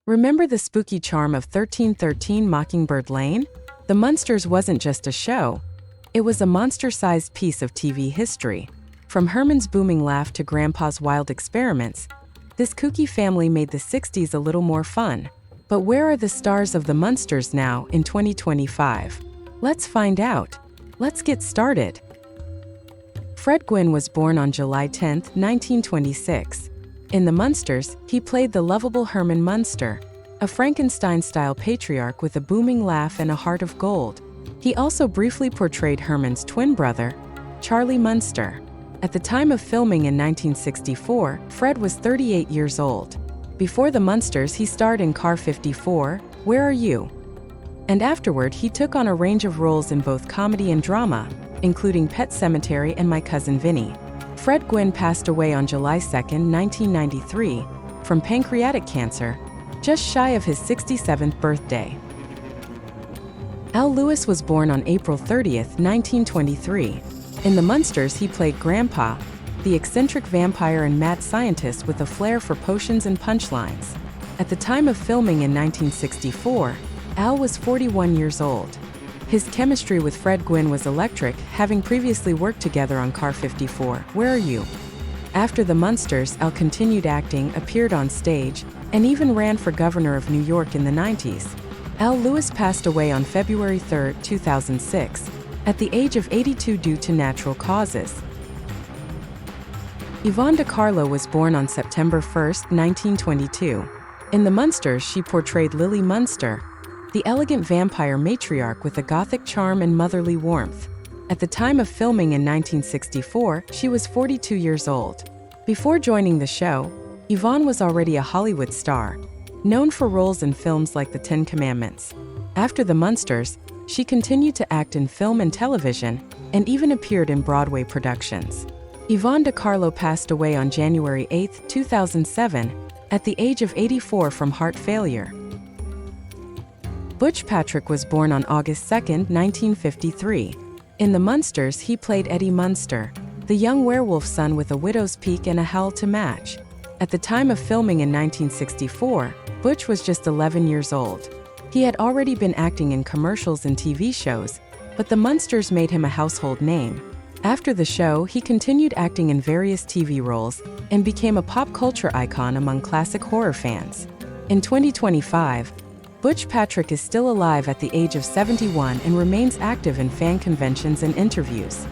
Remember the spooky charm of 1313 Mockingbird Lane? The Munsters wasn't just a show. It was a monster-sized piece of TV history. From Herman's booming laugh to Grandpa's wild experiments, this kooky family made the 60s a little more fun. But where are the stars of the Munsters now in 2025? Let's find out. Let's get started. Fred Gwynne was born on July 10, 1926. In The Munsters, he played the lovable Herman Munster, a Frankenstein-style patriarch with a booming laugh and a heart of gold. He also briefly portrayed Herman's twin brother, Charlie Munster. At the time of filming in 1964, Fred was 38 years old. Before The Munsters, he starred in Car 54, Where Are You? And afterward, he took on a range of roles in both comedy and drama, including Pet Sematary and My Cousin Vinny. Fred Gwynne passed away on July 2, 1993, from pancreatic cancer, just shy of his 67th birthday. Al Lewis was born on April 30, 1923. In The Munsters, he played Grandpa, the eccentric vampire and mad scientist with a flair for potions and punchlines. At the time of filming in 1964, Al was 41 years old. His chemistry with Fred Gwynne was electric, having previously worked together on Car 54, Where Are You? After The Munsters, Al continued acting, appeared on stage, and even ran for governor of New York in the 90s. Al Lewis passed away on February 3, 2006, at the age of 82 due to natural causes. Yvonne De Carlo was born on September 1, 1922. In The Munsters, she portrayed Lily Munster, the elegant vampire matriarch with a gothic charm and motherly warmth. At the time of filming in 1964, she was 42 years old. Before joining the show, Yvonne was already a Hollywood star, known for roles in films like The Ten Commandments. After The Munsters, she continued to act in film and television, and even appeared in Broadway productions. Yvonne De Carlo passed away on January 8, 2007, at the age of 84 from heart failure. Butch Patrick was born on August 2, 1953. In The Munsters, he played Eddie Munster, the young werewolf son with a widow's peak and a howl to match. At the time of filming in 1964, Butch was just 11 years old. He had already been acting in commercials and TV shows, but The Munsters made him a household name. After the show, he continued acting in various TV roles and became a pop culture icon among classic horror fans. In 2025, Butch Patrick is still alive at the age of 71 and remains active in fan conventions and interviews.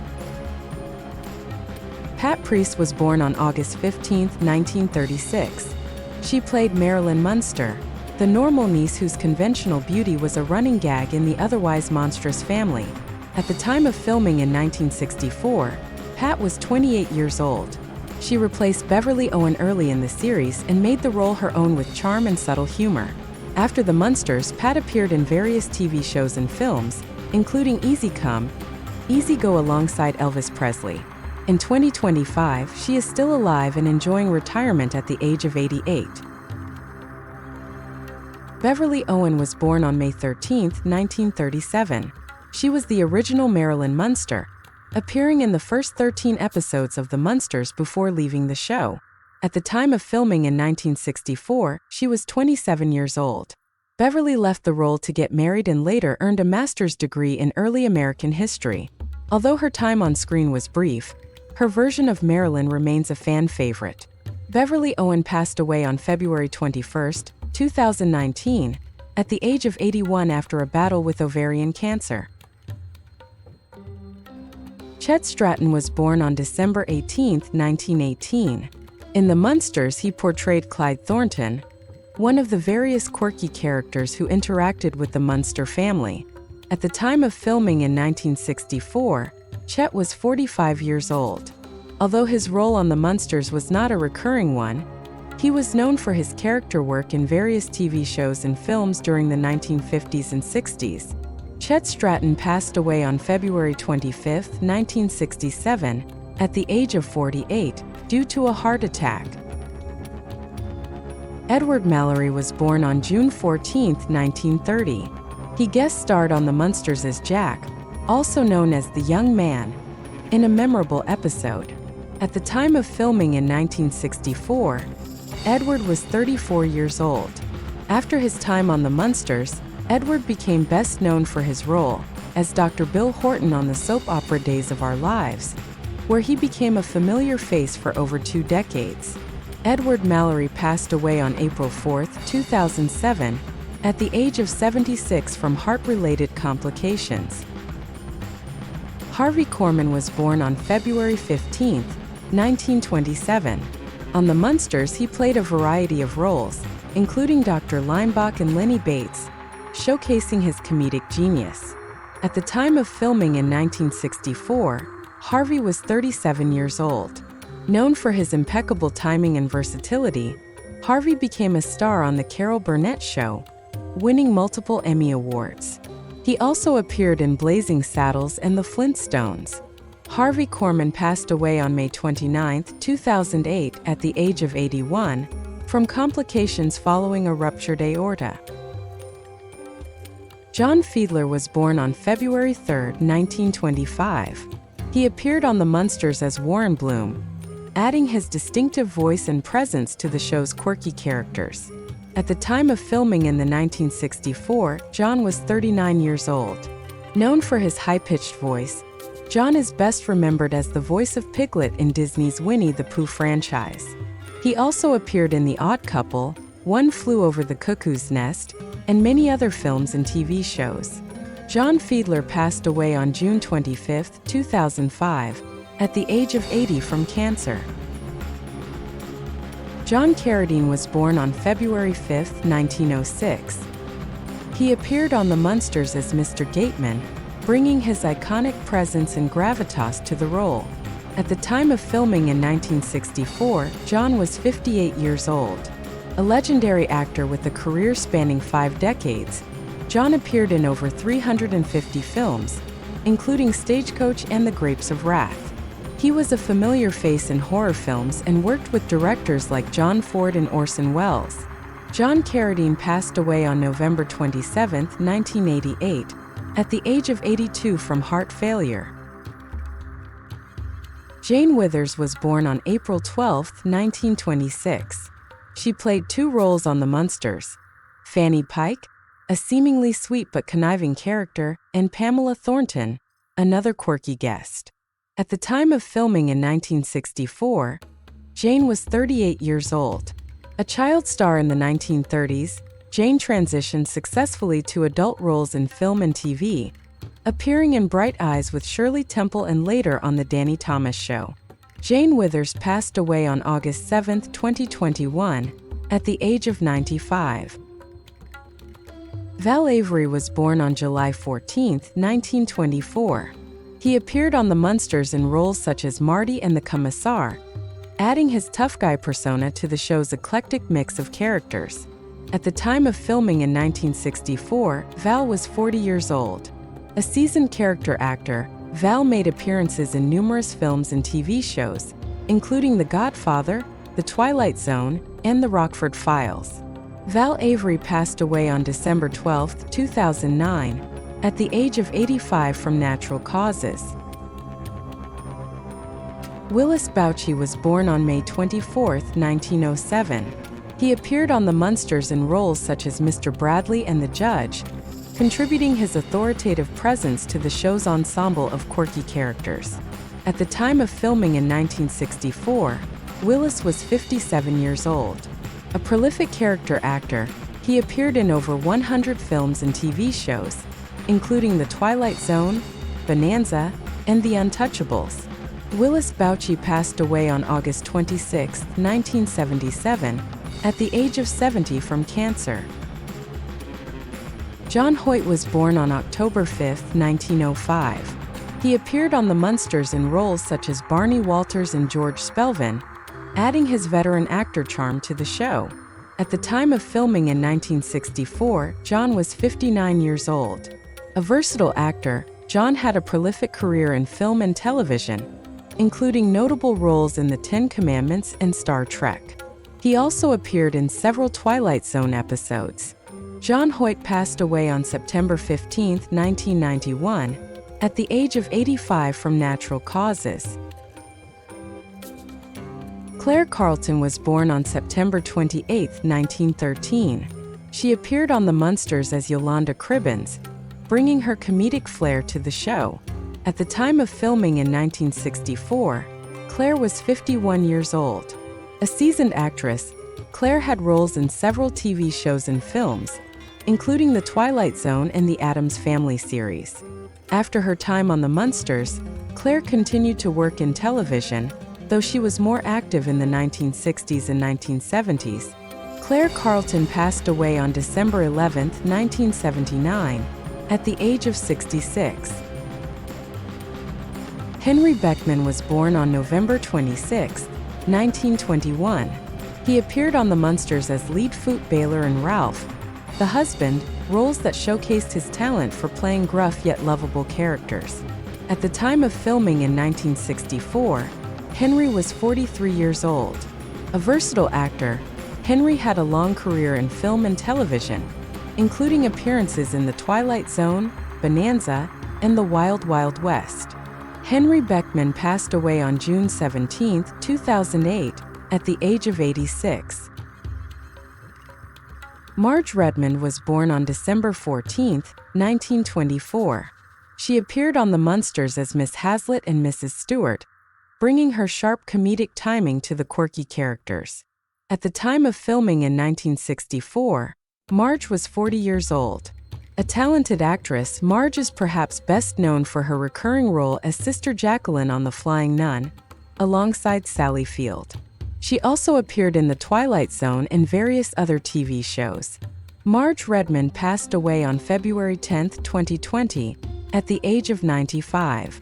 Pat Priest was born on August 15, 1936. She played Marilyn Munster, the normal niece whose conventional beauty was a running gag in the otherwise monstrous family. At the time of filming in 1964, Pat was 28 years old. She replaced Beverley Owen early in the series and made the role her own with charm and subtle humor. After The Munsters, Pat appeared in various TV shows and films, including Easy Come, Easy Go alongside Elvis Presley. In 2025, she is still alive and enjoying retirement at the age of 88. Beverley Owen was born on May 13, 1937. She was the original Marilyn Munster, appearing in the first 13 episodes of The Munsters before leaving the show. At the time of filming in 1964, she was 27 years old. Beverley left the role to get married and later earned a master's degree in early American history. Although her time on screen was brief, her version of Marilyn remains a fan favorite. Beverley Owen passed away on February 21, 2019, at the age of 81 after a battle with ovarian cancer. Chet Stratton was born on December 18, 1918. In The Munsters, he portrayed Clyde Thornton, one of the various quirky characters who interacted with the Munster family. At the time of filming in 1964, Chet was 45 years old. Although his role on The Munsters was not a recurring one, he was known for his character work in various TV shows and films during the 1950s and 60s. Chet Stratton passed away on February 25, 1967, at the age of 48, due to a heart attack. Edward Mallory was born on June 14, 1930. He guest-starred on The Munsters as Jack, also known as the Young Man, in a memorable episode. At the time of filming in 1964, Edward was 34 years old. After his time on the Munsters, Edward became best known for his role as Dr. Bill Horton on the soap opera Days of Our Lives, where he became a familiar face for over 2 decades. Edward Mallory passed away on April 4, 2007, at the age of 76 from heart-related complications. Harvey Korman was born on February 15, 1927. On the Munsters, he played a variety of roles, including Dr. Limbach and Lenny Bates, showcasing his comedic genius. At the time of filming in 1964, Harvey was 37 years old. Known for his impeccable timing and versatility, Harvey became a star on The Carol Burnett Show, winning multiple Emmy Awards. He also appeared in Blazing Saddles and The Flintstones. Harvey Korman passed away on May 29, 2008, at the age of 81, from complications following a ruptured aorta. John Fiedler was born on February 3, 1925. He appeared on the Munsters as Warren Bloom, adding his distinctive voice and presence to the show's quirky characters. At the time of filming in 1964, John was 39 years old. Known for his high-pitched voice, John is best remembered as the voice of Piglet in Disney's Winnie the Pooh franchise. He also appeared in The Odd Couple, One Flew Over the Cuckoo's Nest, and many other films and TV shows. John Fiedler passed away on June 25, 2005, at the age of 80 from cancer. John Carradine was born on February 5, 1906. He appeared on the Munsters as Mr. Gateman, bringing his iconic presence and gravitas to the role. At the time of filming in 1964, John was 58 years old. A legendary actor with a career spanning 5 decades, John appeared in over 350 films, including Stagecoach and The Grapes of Wrath. He was a familiar face in horror films and worked with directors like John Ford and Orson Welles. John Carradine passed away on November 27, 1988, at the age of 82 from heart failure. Jane Withers was born on April 12, 1926. She played 2 roles on the Munsters: Fanny Pike, a seemingly sweet but conniving character, and Pamela Thornton, another quirky guest. At the time of filming in 1964, Jane was 38 years old. A child star in the 1930s, Jane transitioned successfully to adult roles in film and TV, appearing in Bright Eyes with Shirley Temple and later on The Danny Thomas Show. Jane Withers passed away on August 7, 2021, at the age of 95. Val Avery was born on July 14, 1924. He appeared on the Munsters in roles such as Marty and the Commissar, adding his tough guy persona to the show's eclectic mix of characters. At the time of filming in 1964, Val was 40 years old. A seasoned character actor, Val made appearances in numerous films and TV shows, including The Godfather, The Twilight Zone, and The Rockford Files. Val Avery passed away on December 12, 2009, at the age of 85 from natural causes. Willis Bouchey was born on May 24, 1907. He appeared on the Munsters in roles such as Mr. Bradley and the Judge, contributing his authoritative presence to the show's ensemble of quirky characters. At the time of filming in 1964, Willis was 57 years old. A prolific character actor, he appeared in over 100 films and TV shows, including The Twilight Zone, Bonanza, and The Untouchables. Willis Bouchey passed away on August 26, 1977, at the age of 70 from cancer. John Hoyt was born on October 5, 1905. He appeared on the Munsters in roles such as Barney Walters and George Spelvin, adding his veteran actor charm to the show. At the time of filming in 1964, John was 59 years old. A versatile actor, John had a prolific career in film and television, including notable roles in The Ten Commandments and Star Trek. He also appeared in several Twilight Zone episodes. John Hoyt passed away on September 15, 1991, at the age of 85 from natural causes. Claire Carleton was born on September 28, 1913. She appeared on The Munsters as Yolanda Cribbins, bringing her comedic flair to the show. At the time of filming in 1964, Claire was 51 years old. A seasoned actress, Claire had roles in several TV shows and films, including The Twilight Zone and The Addams Family series. After her time on The Munsters, Claire continued to work in television, though she was more active in the 1960s and 1970s. Claire Carleton passed away on December 11, 1979, at the age of 66. Henry Beckman was born on November 26, 1921. He appeared on The Munsters as Leadfoot Baylor and Ralph, the husband, roles that showcased his talent for playing gruff yet lovable characters. At the time of filming in 1964, Henry was 43 years old. A versatile actor, Henry had a long career in film and television, including appearances in The Twilight Zone, Bonanza, and The Wild Wild West. Henry Beckman passed away on June 17, 2008, at the age of 86. Marge Redmond was born on December 14, 1924. She appeared on The Munsters as Miss Hazlitt and Mrs. Stewart, bringing her sharp comedic timing to the quirky characters. At the time of filming in 1964, Marge was 40 years old. A talented actress, Marge is perhaps best known for her recurring role as Sister Jacqueline on The Flying Nun, alongside Sally Field. She also appeared in The Twilight Zone and various other TV shows. Marge Redmond passed away on February 10, 2020, at the age of 95.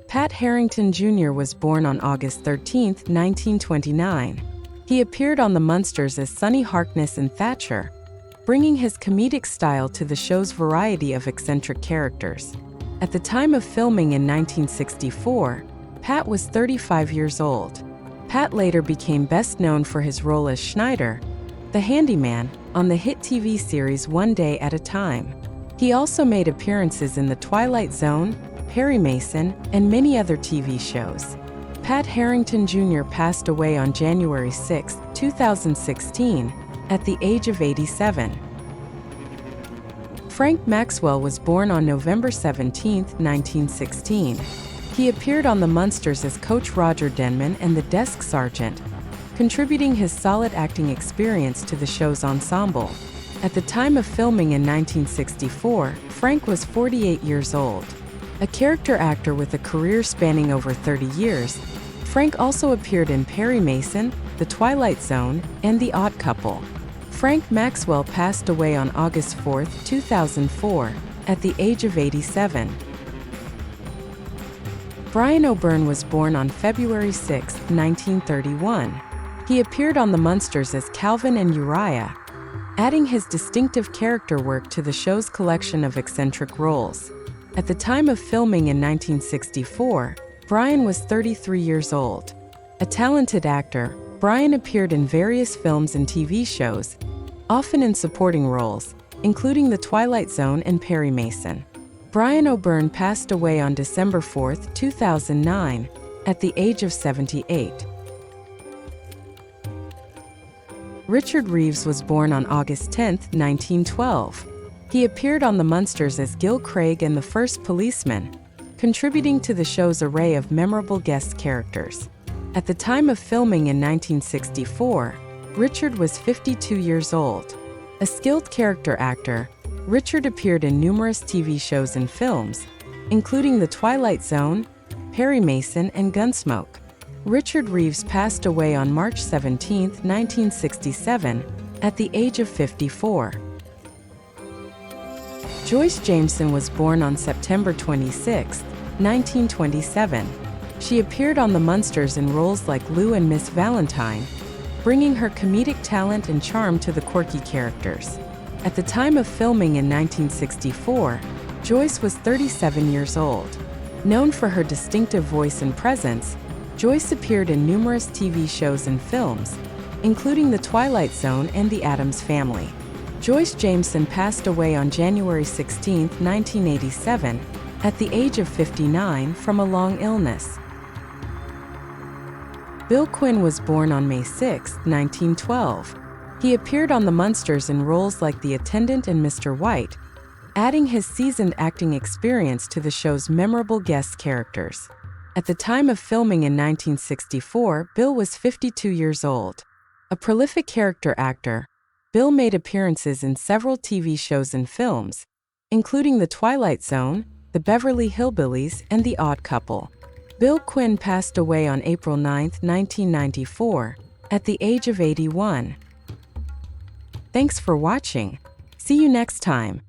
Pat Harrington Jr. was born on August 13, 1929. He appeared on The Munsters as Sonny Harkness and Thatcher, bringing his comedic style to the show's variety of eccentric characters. At the time of filming in 1964, Pat was 35 years old. Pat later became best known for his role as Schneider, the handyman, on the hit TV series One Day at a Time. He also made appearances in The Twilight Zone, Perry Mason, and many other TV shows. Pat Harrington Jr. passed away on January 6, 2016, at the age of 87. Frank Maxwell was born on November 17, 1916. He appeared on The Munsters as Coach Roger Denman and the Desk Sergeant, contributing his solid acting experience to the show's ensemble. At the time of filming in 1964, Frank was 48 years old. A character actor with a career spanning over 30 years, Frank also appeared in Perry Mason, The Twilight Zone, and The Odd Couple. Frank Maxwell passed away on August 4, 2004, at the age of 87. Bryan O'Byrne was born on February 6, 1931. He appeared on The Munsters as Calvin and Uriah, adding his distinctive character work to the show's collection of eccentric roles. At the time of filming in 1964, Bryan was 33 years old. A talented actor, Bryan appeared in various films and TV shows, often in supporting roles, including The Twilight Zone and Perry Mason. Bryan O'Byrne passed away on December 4, 2009, at the age of 78. Richard Reeves was born on August 10, 1912. He appeared on The Munsters as Gil Craig and the First Policeman, contributing to the show's array of memorable guest characters. At the time of filming in 1964, Richard was 52 years old. A skilled character actor, Richard appeared in numerous TV shows and films, including The Twilight Zone, Perry Mason, and Gunsmoke. Richard Reeves passed away on March 17, 1967, at the age of 54. Joyce Jameson was born on September 26, 1927. She appeared on The Munsters in roles like Lou and Miss Valentine, bringing her comedic talent and charm to the quirky characters. At the time of filming in 1964, Joyce was 37 years old. Known for her distinctive voice and presence, Joyce appeared in numerous TV shows and films, including The Twilight Zone and The Addams Family. Joyce Jameson passed away on January 16, 1987, at the age of 59 from a long illness. Bill Quinn was born on May 6, 1912. He appeared on The Munsters in roles like the attendant and Mr. White, adding his seasoned acting experience to the show's memorable guest characters. At the time of filming in 1964, Bill was 52 years old. A prolific character actor, Bill made appearances in several TV shows and films, including The Twilight Zone, The Beverly Hillbillies, and The Odd Couple. Bill Quinn passed away on April 9, 1994, at the age of 81. Thanks for watching. See you next time.